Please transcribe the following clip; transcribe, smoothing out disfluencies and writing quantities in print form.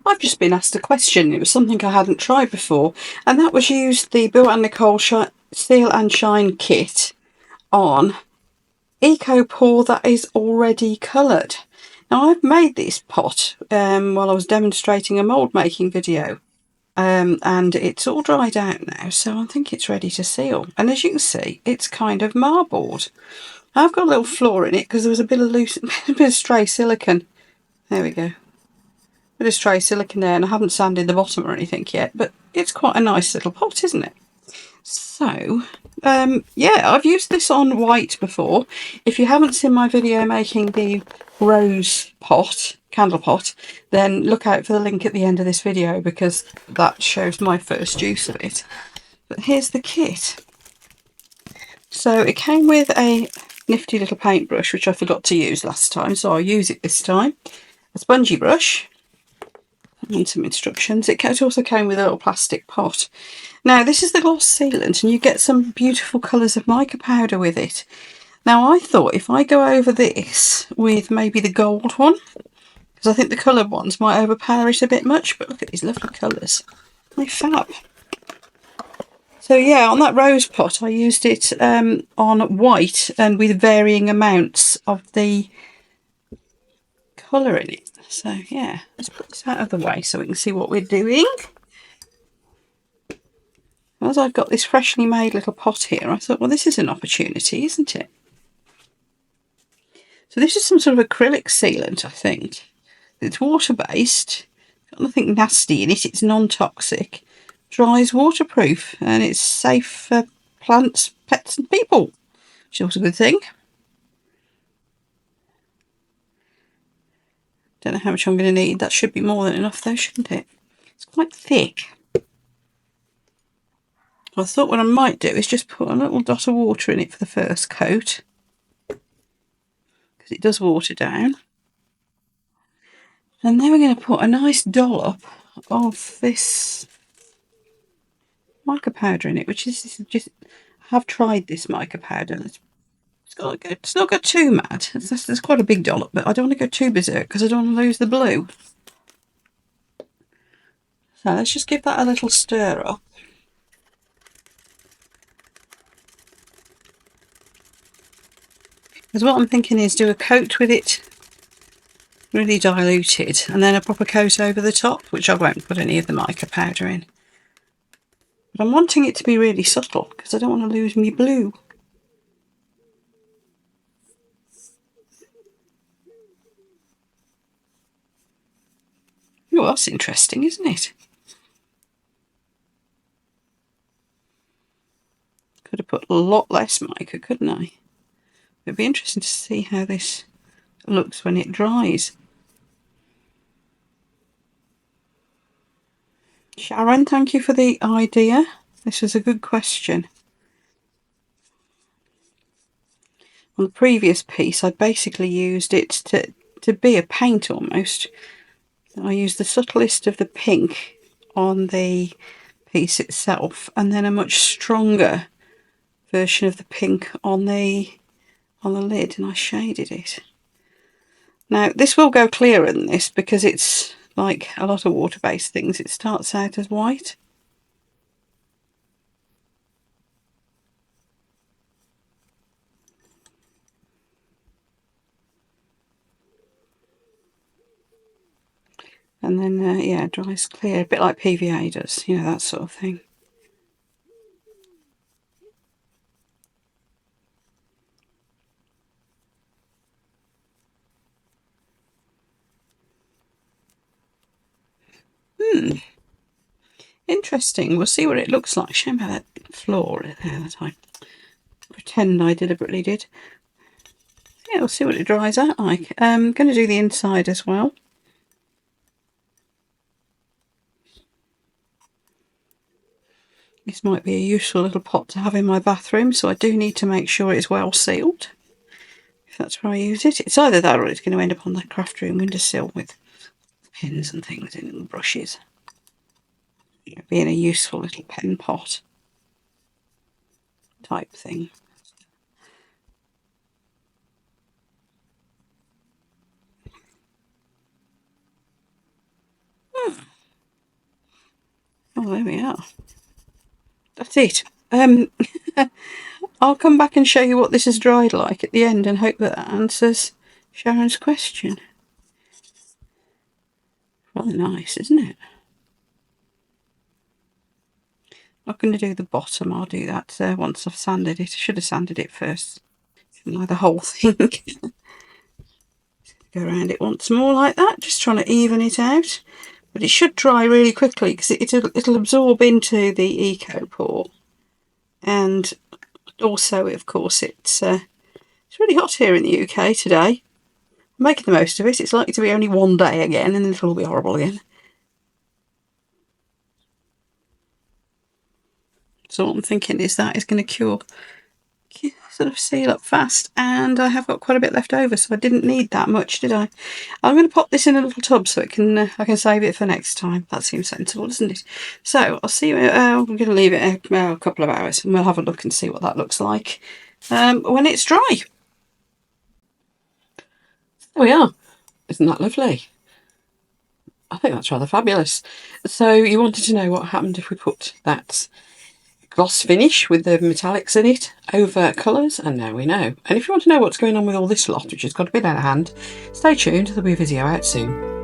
I've just been asked a question. It was something I hadn't tried before, and that was use the Bill and Nicole Seal and Shine kit on Eco Pour that is already coloured. Now, I've made this pot while I was demonstrating a mould making video, and it's all dried out now, so I think it's ready to seal. And as you can see, it's kind of marbled. I've got a little flaw in it because there was a bit of loose, a bit of stray silicone. There we go. A bit of stray silicone there, and I haven't sanded the bottom or anything yet, but it's quite a nice little pot, isn't it? So, yeah, I've used this on white before. If you haven't seen my video making the rose pot, candle pot, then look out for the link at the end of this video because that shows my first use of it. But here's the kit. So it came with a nifty little paintbrush, which I forgot to use last time, so I'll use it this time. A spongy brush and some instructions. It also came with a little plastic pot. Now, this is the gloss sealant, and you get some beautiful colours of mica powder with it. Now, I thought if I go over this with maybe the gold one, because I think the coloured ones might overpower it a bit much, but look at these lovely colours. They're fab. So yeah, on that rose pot, I used it on white and with varying amounts of the colour in it. So yeah, let's put this out of the way so we can see what we're doing. As I've got this freshly made little pot here, I thought, well, this is an opportunity, isn't it? So this is some sort of acrylic sealant, I think. It's water-based, got nothing nasty in it, it's non-toxic, dries waterproof, and it's safe for plants, pets and people, which is also a good thing. Don't know how much I'm going to need. That should be more than enough though, shouldn't it? It's quite thick. I thought what I might do is just put a little dot of water in it for the first coat, because it does water down. And then we're going to put a nice dollop of this mica powder in it, which is just, I have tried this mica powder. It's not got too mad. It's quite a big dollop, but I don't want to go too berserk because I don't want to lose the blue. So let's just give that a little stir up. Because what I'm thinking is do a coat with it really diluted and then a proper coat over the top, which I won't put any of the mica powder in. But I'm wanting it to be really subtle because I don't want to lose my blue. Oh, that's interesting, isn't it? Could have put a lot less mica, couldn't I? It'd be interesting to see how this looks when it dries. Sharon, thank you for the idea. This was a good question. On the previous piece, I basically used it to be a paint almost. I used the subtlest of the pink on the piece itself, and then a much stronger version of the pink on the lid, and I shaded it. Now, this will go clearer than this because it's like a lot of water-based things. It starts out as white. And then, yeah, dries clear, a bit like PVA does, you know, that sort of thing. Interesting. We'll see what it looks like. Shame about that flaw there that I pretend I deliberately did. Yeah, we'll see what it dries out like. I'm going to do the inside as well. This might be a useful little pot to have in my bathroom, so I do need to make sure it's well sealed. If that's where I use it. It's either that or it's going to end up on the craft room windowsill with pins and things in and brushes. Being a useful little pen pot type thing. Oh, there we are. That's it. I'll come back and show you what this has dried like at the end and hope that answers Sharon's question. Rather nice, isn't it? I'm not going to do the bottom. I'll do that once I've sanded it. I should have sanded it first. Shouldn't like the whole thing. Go around it once more like that, just trying to even it out. But it should dry really quickly because it'll absorb into the Eco Pour. And also, of course, it's really hot here in the UK today. I'm making the most of it. It's likely to be only one day again, and then it'll all be horrible again. So what I'm thinking is that is going to sort of seal up fast, and I have got quite a bit left over, so I didn't need that much, did I? I'm going to pop this in a little tub so it can I can save it for next time. That seems sensible, doesn't it? So I'll see you. I'm going to leave it a couple of hours, and we'll have a look and see what that looks like when it's dry. There we are. Isn't that lovely? I think that's rather fabulous. So you wanted to know what happened if we put that gloss finish with the metallics in it over colours, and now we know. And if you want to know what's going on with all this lot, which has got a bit out of hand, stay tuned, there'll be a video out soon.